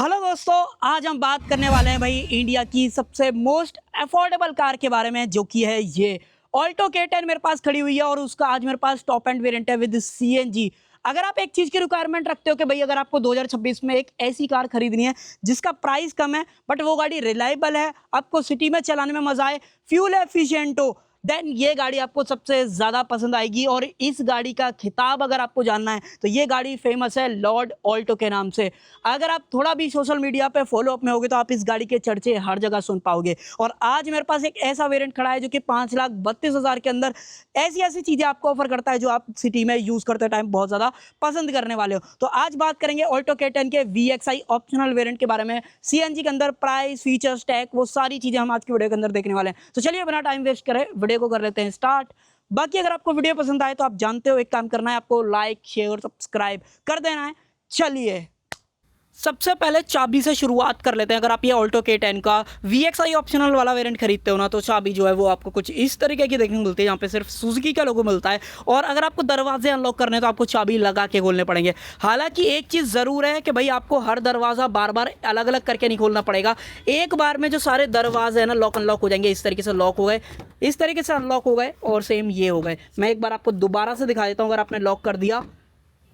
Hello दोस्तों, आज हम बात करने वाले हैं भाई इंडिया की सबसे मोस्ट अफोर्डेबल कार के बारे में, जो कि है ये ऑल्टो K10 मेरे पास खड़ी हुई है। और उसका आज मेरे पास टॉप एंड वेरिएंट है विद CNG। अगर आप एक चीज़ की रिक्वायरमेंट रखते हो कि भाई अगर आपको 2026 में एक ऐसी कार खरीदनी है जिसका प्राइस कम है बट वो गाड़ी रिलायबल है, आपको सिटी में चलाने में मजा आए, फ्यूल एफिशिएंट हो, देन ये गाड़ी आपको सबसे ज़्यादा पसंद आएगी। और इस गाड़ी का खिताब अगर आपको जानना है तो ये गाड़ी फेमस है लॉर्ड ऑल्टो के नाम से। अगर आप थोड़ा भी सोशल मीडिया पे फॉलो अप में होगे तो आप इस गाड़ी के चर्चे हर जगह सुन पाओगे। और आज मेरे पास एक ऐसा वेरिएंट खड़ा है जो कि 5,32,000 के अंदर ऐसी ऐसी चीज़ें आपको ऑफर करता है जो आप सिटी में यूज़ करते टाइम बहुत ज़्यादा पसंद करने वाले हो। तो आज बात करेंगे ऑल्टो K10 के VXI ऑप्शनल वेरिएंट के बारे में, CNG के अंदर प्राइस, फीचर्स, टैग, वो सारी चीज़ें हम आज की वीडियो के अंदर देखने वाले हैं। तो चलिए बिना टाइम वेस्ट करें वीडियो को कर लेते हैं स्टार्ट। बाकी अगर आपको वीडियो पसंद आए तो आप जानते हो एक काम करना है, आपको लाइक, शेयर, सब्सक्राइब कर देना है। चलिए सबसे पहले चाबी से शुरुआत कर लेते हैं। अगर आप ये ऑल्टो K10 का VXI ऑप्शनल वाला वेरिएंट खरीदते हो ना, तो चाबी जो है वो आपको कुछ इस तरीके की देखने को मिलती है। यहाँ पे सिर्फ सुजुकी का लोगो मिलता है। और अगर आपको दरवाजे अनलॉक करने हैं तो आपको चाबी लगा के खोलने पड़ेंगे। हालांकि एक चीज़ ज़रूर है कि भाई आपको हर दरवाज़ा बार बार अलग अलग करके नहीं खोलना पड़ेगा। एक बार में जो सारे दरवाजे हैं ना लॉक अनलॉक हो जाएंगे। इस तरीके से लॉक हो गए, इस तरीके से अनलॉक हो गए और सेम ये हो गए। मैं एक बार आपको दोबारा से दिखा देता हूँ। अगर आपने लॉक कर दिया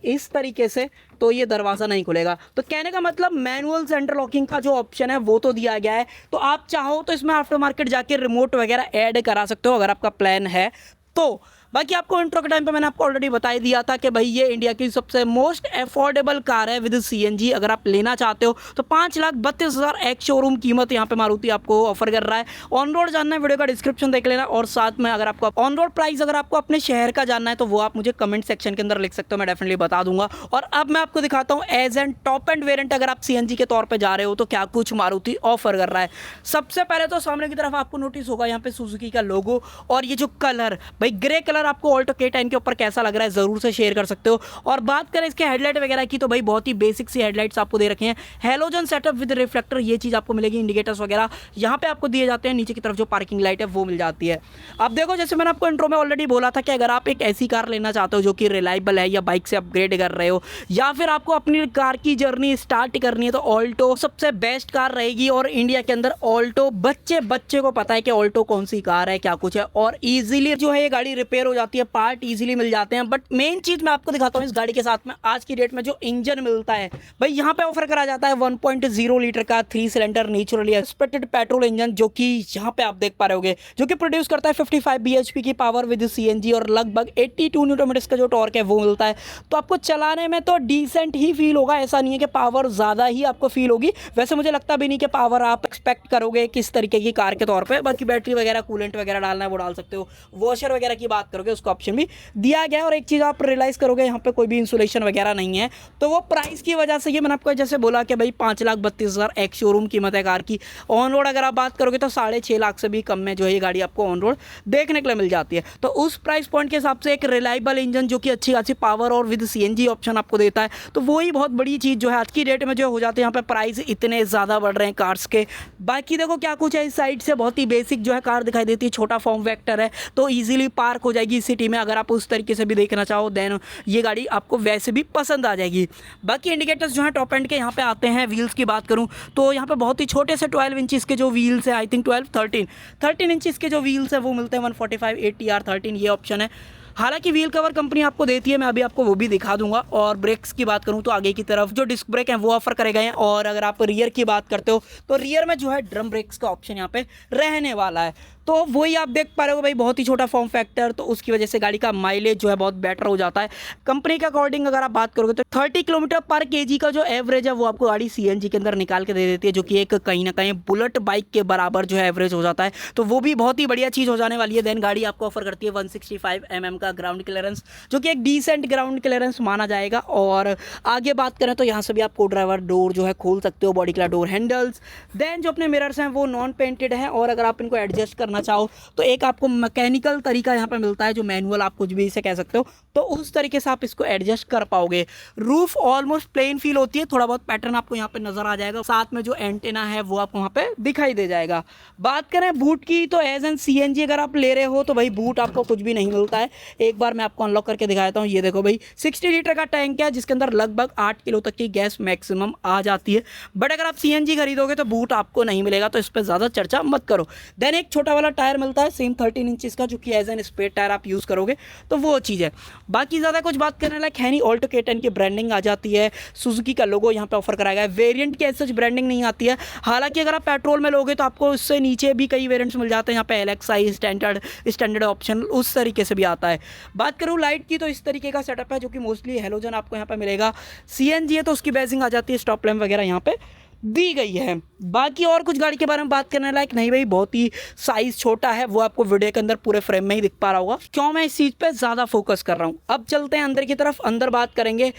इस तरीके से तो ये दरवाज़ा नहीं खुलेगा। तो कहने का मतलब मैनुअल सेंटर लॉकिंग का जो ऑप्शन है वो तो दिया गया है। तो आप चाहो तो इसमें आफ्टर मार्केट जाके रिमोट वगैरह ऐड करा सकते हो अगर आपका प्लान है तो। बाकी आपको इंट्रो के टाइम पे मैंने आपको ऑलरेडी बता ही दिया था कि भाई ये इंडिया की सबसे मोस्ट अफोर्डेबल कार है विद CNG। अगर आप लेना चाहते हो तो 5,32,000 एक शोरूम कीमत यहाँ पे मारुति आपको ऑफर कर रहा है। ऑन रोड जानना है वीडियो का डिस्क्रिप्शन देख लेना। और साथ में अगर आपको ऑन रोड प्राइस अगर आपको अपने शहर का जानना है तो वो आप मुझे कमेंट सेक्शन के अंदर लिख सकते हो, मैं डेफिनेटली बता दूंगा। और अब मैं आपको दिखाता हूँ as end top end variant अगर आप CNG के तौर पर जा रहे हो तो क्या कुछ मारुति ऑफर कर रहा है। सबसे पहले तो सामने की तरफ आपको नोटिस होगा यहाँ पे सुजुकी का लोगो और ये जो कलर, भाई ग्रे कलर आपको ऑल्टो K10 के ऊपर कैसा लग रहा है जरूर से शेयर कर सकते हो। और बात करें इसके हेडलाइट वगैरह की तो भाई बहुत ही बेसिक सी हेडलाइट्स आपको दे रखे हैं। हेलोजन सेटअप विद रिफ्लेक्टर, ये चीज़ आपको मिलेगी। इंडिकेटर्स वगैरह यहाँ पे आपको दिए जाते हैं। नीचे की तरफ जो पार्किंग लाइट है वो मिल जाती है। अब देखो जैसे मैंने आपको इंट्रो में ऑलरेडी बोला था कि अगर आप एक ऐसी कार लेना चाहते हो जो कि रिलायबल है या बाइक से अपग्रेड कर रहे हो या फिर आपको अपनी कार की जर्नी स्टार्ट करनी है तो ऑल्टो सबसे बेस्ट कार रहेगी। और इंडिया के अंदर ऑल्टो बच्चे को पता है कि ऑल्टो कौन सी कार है, क्या कुछ है। और ईजिली जो है ये गाड़ी रिपेयर हो जाती है, पार्ट ईजिली मिल जाते हैं। बट मेन चीज मैं आपको दिखाता हूँ इस गाड़ी के साथ में आज की डेट में जो इंजन मिलता है भाई यहाँ पे ऑफर करा जाता है 1.0 लीटर का 3 cylinder naturally expected petrol engine, जो कि यहाँ पे आप देख पा रहे होगे, जो कि प्रोड्यूस करता है 55 bhp की पावर विद CNG और लगभग 82 न्यूटन का जो टॉर्क है वो मिलता है। तो आपको चलाने में तो डिसेंट ही फील होगा, ऐसा नहीं है कि पावर ज़्यादा ही आपको फील होगी। वैसे मुझे लगता भी नहीं कि पावर आप एक्सपेक्ट करोगे किस तरीके की कार के तौर पर। बाकी बैटरी वगैरह, कूलेंट वगैरह डालना है वो डाल सकते हो। वॉशर वगैरह की बात करोगे उसका ऑप्शन भी दिया गया है। और एक चीज़ आप रियलाइज़ करोगे यहाँ पे कोई भी इंसुलेशन वगैरह नहीं है। तो वो प्राइस की वजह से ये मैंने आपको जैसे बोला कि भाई 5,32,000 एक शोरूम कीमत है कार की। ऑन रोड अगर आप बात करोगे तो 6.5 लाख से भी कम में जो है ये गाड़ी आपको ऑन रोड देखने के लिए मिल जाती है। तो उस प्राइस पॉइंट के हिसाब से एक रिलायबल इंजन जो कि अच्छी खासी पावर और विद CNG ऑप्शन आपको देता है, तो वही बहुत बड़ी चीज़ जो है आज की डेट में जो हो जाती है। यहाँ पे प्राइस इतने ज़्यादा बढ़ रहे हैं कार्स के। बाकी देखो क्या कुछ है इस साइड से, बहुत ही बेसिक जो है कार दिखाई देती है। छोटा फॉर्म फैक्टर है तो ईजिली पार्क हो जाएगी सिटी में। अगर आप उस तरीके से भी देखना चाहो देन ये गाड़ी आपको वैसे भी पसंद आ जाएगी। बाकी इंडिकेटर्स जो है टॉप एंड के यहाँ पे आते हैं। व्हील्स की बात करूँ तो यहाँ पे बहुत ही छोटे से 12 इंचेस के जो व्हील्स है, आई थिंक 13 इंचेस के जो व्हील्स है वो मिलते हैं 145 ATR13 ये ऑप्शन है। हालांकि व्हील कवर कंपनी आपको देती है, मैं अभी आपको वो भी दिखा दूंगा। और ब्रेक्स की बात करूं तो आगे की तरफ जो डिस्क ब्रेक हैं वो ऑफर करे गए हैं। और अगर आप रियर की बात करते हो तो रियर में जो है ड्रम ब्रेक्स का ऑप्शन यहाँ पे रहने वाला है। तो वही आप देख पा रहे हो भाई, बहुत ही छोटा फॉर्म फैक्टर, तो उसकी वजह से गाड़ी का माइलेज जो है बहुत बेटर हो जाता है। कंपनी के अकॉर्डिंग अगर आप बात करोगे तो 30 किलोमीटर पर kg का जो एवरेज है वो आपको गाड़ी CNG के अंदर निकाल के दे देती है, जो कि एक कहीं ना कहीं बुलेट बाइक के बराबर जो है एवरेज हो जाता है। तो वो भी बहुत ही बढ़िया चीज़ हो जाने वाली है। देन गाड़ी आपको ऑफर करती है 165 mm का ग्राउंड क्लियरेंस, जो कि एक डिसेंट ग्राउंड क्लियरेंस माना जाएगा। और आगे बात करें तो यहाँ से भी आपको ड्राइवर डोर जो है खोल सकते हो, बॉडी का डोर हैंडल्स। देन जो अपने मिरर्स हैं वो नॉन पेंटेड हैं और अगर आप इनको एडजस्ट करना करना चाहो तो एक आपको मैकेनिकल तरीका यहाँ पे मिलता है, जो मैनुअल आप कुछ भी इसे कह सकते हो, तो उस तरीके से आप इसको एडजस्ट कर पाओगे। रूफ ऑलमोस्ट प्लेन फील होती है, थोड़ा बहुत पैटर्न आपको यहाँ पे नजर आ जाएगा, साथ में जो एंटेना है वो आपको वहाँ पे दिखाई दे जाएगा। बात करें बूट की तो एज एन सीएनजी अगर आप ले रहे हो तो भाई बूट आपको कुछ भी नहीं मिलता है। एक बार मैं आपको अनलॉक करके दिखाता हूँ। ये देखो भाई 60 लीटर का टैंक है, जिसके अंदर लगभग 8 किलो तक की गैस मैक्सिमम आ जाती है। बट अगर आप सीएनजी खरीदोगे तो बूट आपको नहीं मिलेगा, तो इस पर ज़्यादा चर्चा मत करो। देन एक छोटा वाला टायर मिलता है सेम 13 इंचज़ का, जो कि एज एन स्पेयर टायर आप यूज़ करोगे तो वो चीज़ है। बाकी ज़्यादा कुछ बात करने लायक है नहीं। ऑल्टो K10 की ब्रांडिंग आ जाती है, सुजुकी का लोगो यहाँ पे ऑफर कराया गया है। वेरिएंट की ऐसी ब्रांडिंग नहीं आती है, हालांकि अगर आप पेट्रोल में लोगे तो आपको इससे नीचे भी कई वेरिएंट्स मिल जाते हैं। यहाँ पे LXI स्टैंडर्ड ऑप्शन उस तरीके से भी आता है। बात करूँ लाइट की तो इस तरीके का सेटअप है, जो कि मोस्टली हेलोजन आपको यहाँ पे मिलेगा। सीएनजी है तो उसकी बेसिंग आ जाती है, स्टॉप लैम्प वगैरह यहाँ पे दी गई है। बाकी और कुछ गाड़ी के बारे में बात करने लायक नहीं भाई, बहुत ही साइज छोटा है, वो आपको वीडियो के अंदर पूरे फ्रेम में ही दिख पा रहा होगा। क्यों मैं इस चीज़ पे ज़्यादा फोकस कर रहा हूँ। अब चलते हैं अंदर की तरफ, अंदर बात करेंगे।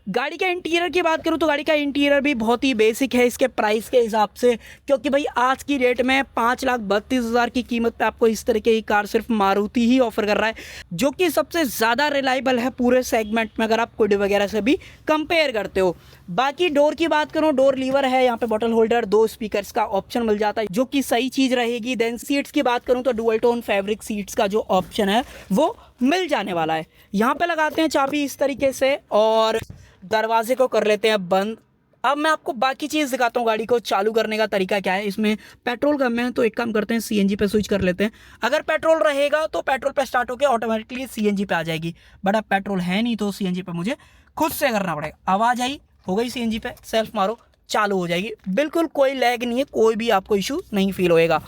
गाड़ी का इंटीरियर की बात करूँ तो गाड़ी का इंटीरियर भी बहुत ही बेसिक है इसके प्राइस के हिसाब से, क्योंकि भाई आज की रेट में 5,32,000 की कीमत पे आपको इस तरीके की कार सिर्फ मारुति ही ऑफर कर रहा है, जो कि सबसे ज़्यादा रिलायबल है पूरे सेगमेंट में अगर आप कुड वगैरह से भी कंपेयर करते हो। बाकी डोर की बात करूँ, डोर लीवर है, यहाँ पे बॉटल होल्डर, 2 स्पीकर्स का ऑप्शन मिल जाता है, जो कि सही चीज़ रहेगी। देन सीट्स की बात करूँ तो डुअल टोन फैब्रिक सीट्स का जो ऑप्शन है वो मिल जाने वाला है। यहाँ पे लगाते हैं चाबी इस तरीके से और दरवाजे को कर लेते हैं बंद। अब मैं आपको बाकी चीज़ दिखाता हूँ, गाड़ी को चालू करने का तरीका क्या है। इसमें पेट्रोल कम है तो एक काम करते हैं सीएनजी पे स्विच कर लेते हैं। अगर पेट्रोल रहेगा तो पेट्रोल पे स्टार्ट होकर ऑटोमेटिकली सीएनजी पे आ जाएगी, बट अब पेट्रोल है नहीं तो सीएनजी पे मुझे खुद से करना पड़ेगा। आवाज़ आई, हो गई सीएनजी पे, सेल्फ मारो, चालू हो जाएगी। बिल्कुल कोई लैग नहीं है, कोई भी आपको इशू नहीं फील होएगा।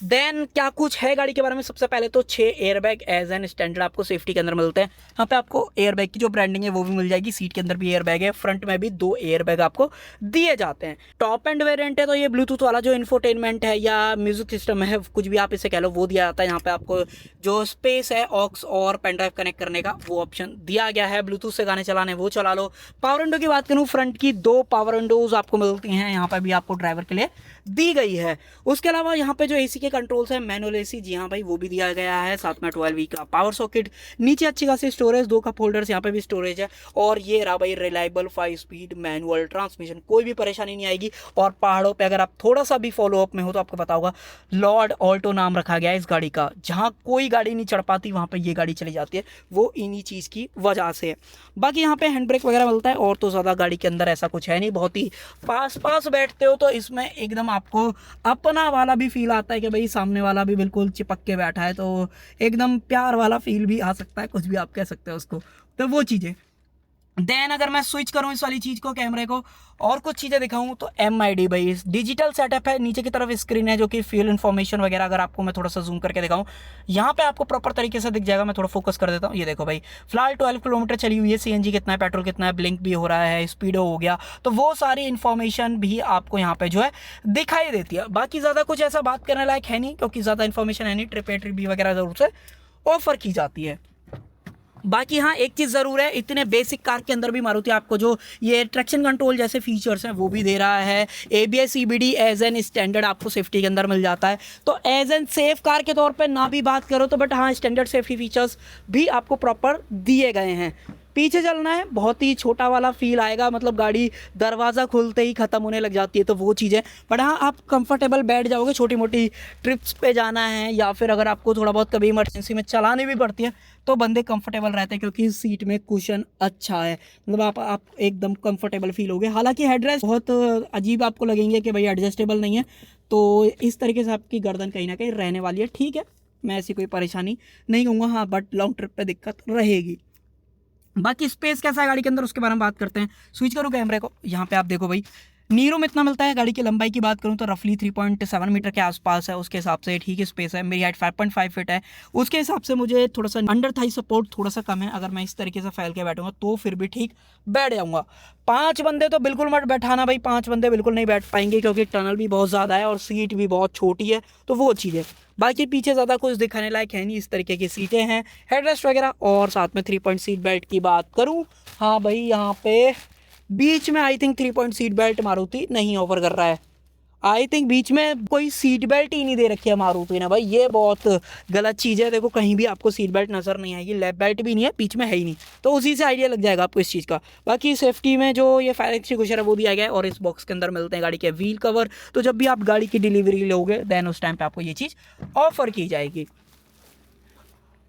देन क्या कुछ है गाड़ी के बारे में, सबसे पहले तो 6 एयरबैग एज एन स्टैंडर्ड आपको सेफ्टी के अंदर मिलते हैं। यहाँ पे आपको एयरबैग की जो ब्रांडिंग है वो भी मिल जाएगी। सीट के अंदर भी एयरबैग है, फ्रंट में भी 2 एयरबैग आपको दिए जाते हैं। टॉप एंड वेरिएंट है तो ये ब्लूटूथ वाला जो इंफोटेनमेंट है या म्यूजिक सिस्टम है, कुछ भी आप इसे कह लो, वो दिया जाता है। यहाँ पे आपको जो स्पेस है ऑक्स और पेन ड्राइव कनेक्ट करने का वो ऑप्शन दिया गया है। ब्लूटूथ से गाने चलाने वो चला लो। पावर विंडो की बात करूँ, फ्रंट की 2 पावर विंडोज आपको मिलती हैं, यहाँ पर भी आपको ड्राइवर के लिए दी गई है। उसके अलावा यहाँ पे जो एसी के कंट्रोल्स हैं, मैनुअल एसी, जी हाँ भाई वो भी दिया गया है। साथ में 12V का पावर सॉकेट, नीचे अच्छी खासी स्टोरेज, 2 कप होल्डर्स, यहाँ पे भी स्टोरेज है। और ये रहा भाई रिलायबल 5 स्पीड मैनुअल ट्रांसमिशन, कोई भी परेशानी नहीं आएगी। और पहाड़ों पे अगर आप थोड़ा सा भी फॉलो अप में हो तो आपको पता होगा लॉर्ड ऑल्टो नाम रखा गया है इस गाड़ी का। जहाँ कोई गाड़ी नहीं चढ़ पाती वहाँ पे ये गाड़ी चली जाती है, वो इन्हीं चीज़ की वजह से है। बाकी यहाँ पे हैंड ब्रेक वगैरह मिलता है, और तो ज़्यादा गाड़ी के अंदर ऐसा कुछ है नहीं। बहुत ही पास बैठते हो तो इसमें एकदम आपको अपना वाला भी फील आता है कि भाई सामने वाला भी बिल्कुल चिपक के बैठा है, तो एकदम प्यार वाला फील भी आ सकता है, कुछ भी आप कह सकते हो उसको, तो वो चीज़ें। देन अगर मैं स्विच करूं इस वाली चीज़ को, कैमरे को, और कुछ चीज़ें दिखाऊं तो MID भाई डिजिटल सेटअप है। नीचे की तरफ स्क्रीन है जो कि फ्यूल इन्फॉर्मेशन वगैरह, अगर आपको मैं थोड़ा सा जूम करके दिखाऊं, यहाँ पे आपको प्रॉपर तरीके से दिख जाएगा। मैं थोड़ा फोकस कर देता हूँ। ये देखो भाई, फिलहाल 12 किलोमीटर चली हुई है, CNG कितना है, पेट्रोल कितना है, ब्लिंक भी हो रहा है, स्पीडो हो गया, तो वो सारी इन्फॉर्मेशन भी आपको यहाँ पे जो है दिखाई देती है। बाकी ज़्यादा कुछ ऐसा बात करने लायक है नहीं, क्योंकि ज़्यादा इन्फॉर्मेशन है नहीं। ट्रिप ए ट्रिप भी वगैरह ज़रूर से ऑफर की जाती है। बाकी हाँ एक चीज़ ज़रूर है, इतने बेसिक कार के अंदर भी मारुति आपको जो ये ट्रैक्शन कंट्रोल जैसे फीचर्स हैं वो भी दे रहा है। ABS EBD as an standard आपको सेफ्टी के अंदर मिल जाता है। तो एज एन सेफ कार के तौर पे ना भी बात करो तो बट हाँ स्टैंडर्ड सेफ्टी फीचर्स भी आपको प्रॉपर दिए गए हैं। पीछे चलना है, बहुत ही छोटा वाला फील आएगा, मतलब गाड़ी दरवाज़ा खुलते ही ख़त्म होने लग जाती है, तो वो चीज़ें। बट हाँ आप कंफर्टेबल बैठ जाओगे, छोटी मोटी ट्रिप्स पे जाना है या फिर अगर आपको थोड़ा बहुत कभी इमरजेंसी में चलानी भी पड़ती है तो बंदे कंफर्टेबल रहते हैं, क्योंकि सीट में कुशन अच्छा है, मतलब आप एकदम कंफर्टेबल फील होगे। हालांकि हेडरेस्ट बहुत अजीब आपको लगेंगे कि भाई एडजस्टेबल नहीं है, तो इस तरीके से आपकी गर्दन कहीं ना कहीं रहने वाली है। ठीक है, मैं ऐसी कोई परेशानी नहीं कहूँगा, हाँ बट लॉन्ग ट्रिप पे दिक्कत रहेगी। बाकी स्पेस कैसा है गाड़ी के अंदर उसके बारे में बात करते हैं। स्विच करूँ कैमरे को, यहाँ पे आप देखो भाई नीरो में इतना मिलता है। गाड़ी की लंबाई की बात करूँ तो रफली 3.7 मीटर के आसपास है, उसके हिसाब से ठीक है स्पेस है। मेरी हाइट 5.5 फीट है, उसके हिसाब से मुझे थोड़ा सा अंडर थाई सपोर्ट थोड़ा सा कम है। अगर मैं इस तरीके से फैल के बैठूंगा तो फिर भी ठीक बैठ जाऊंगा। 5 बंदे तो बिल्कुल मत बैठाना भाई, 5 बंदे बिल्कुल नहीं बैठ पाएंगे, क्योंकि टनल भी बहुत ज़्यादा है और सीट भी बहुत छोटी है, तो वो चीज़ है। बाकी पीछे ज़्यादा कुछ दिखाने लायक है नहीं, इस तरीके की सीटें हैं, हेडरेस्ट वगैरह। और साथ में 3 पॉइंट सीट बेल्ट की बात करूँ, हाँ भाई यहाँ पे बीच में I think 3 point seat belt Maruti नहीं ऑफर कर रहा है। आई थिंक बीच में कोई सीट बेल्ट ही नहीं दे रखी है मारुति ने भाई, ये बहुत गलत चीज़ है। देखो कहीं भी आपको सीट बेल्ट नज़र नहीं आएगी, लेफ्ट बेल्ट भी नहीं है, बीच में है ही नहीं, तो उसी से आइडिया लग जाएगा आपको इस चीज़ का। बाकी सेफ्टी में जो ये फायर एक्सटिंग्विशर है वो दिया गया है, और इस बॉक्स के अंदर मिलते हैं गाड़ी के व्हील कवर। तो जब भी आप गाड़ी की डिलीवरी लोगे देन उस टाइम पे आपको ये चीज़ ऑफर की जाएगी।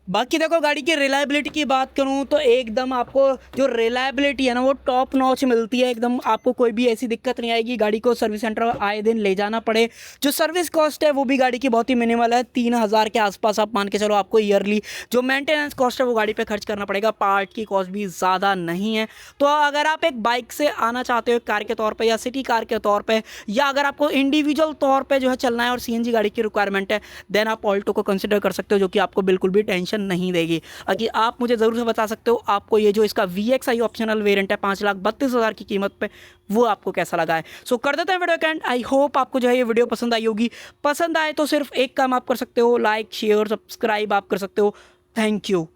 बाकी देखो गाड़ी की रिलायबिलिटी की बात करूं तो एकदम आपको जो रिलायबिलिटी है ना वो टॉप नॉच मिलती है एकदम। आपको कोई भी ऐसी दिक्कत नहीं आएगी गाड़ी को सर्विस सेंटर आए दिन ले जाना पड़े। जो सर्विस कॉस्ट है वो भी गाड़ी की बहुत ही मिनिमल है, 3,000 के आसपास आप मान के चलो आपको ईयरली जो मेंटेनेंस कॉस्ट है वो गाड़ी पे खर्च करना पड़ेगा। पार्ट की कॉस्ट भी ज़्यादा नहीं है। तो अगर आप एक बाइक से आना चाहते हो कार के तौर पर या सिटी कार के तौर पर, या अगर आपको इंडिविजुअल तौर पर जो है चलना है और CNG गाड़ी की रिक्वायरमेंट है, देन आप ऑल्टो को कंसिडर कर सकते हो, जो कि आपको बिल्कुल भी टेंशन नहीं देगी। बाकी आप मुझे ज़रूर से बता सकते हो आपको ये जो इसका VXI ऑप्शनल वेरिएंट है 5,32,000 की कीमत पे, वो आपको कैसा लगा है। सो कर देते हैं वीडियो का एंड। आई होप आपको जो है ये वीडियो पसंद आई होगी। पसंद आए तो सिर्फ एक काम आप कर सकते हो, लाइक शेयर सब्सक्राइब आप कर सकते हो। Thank you.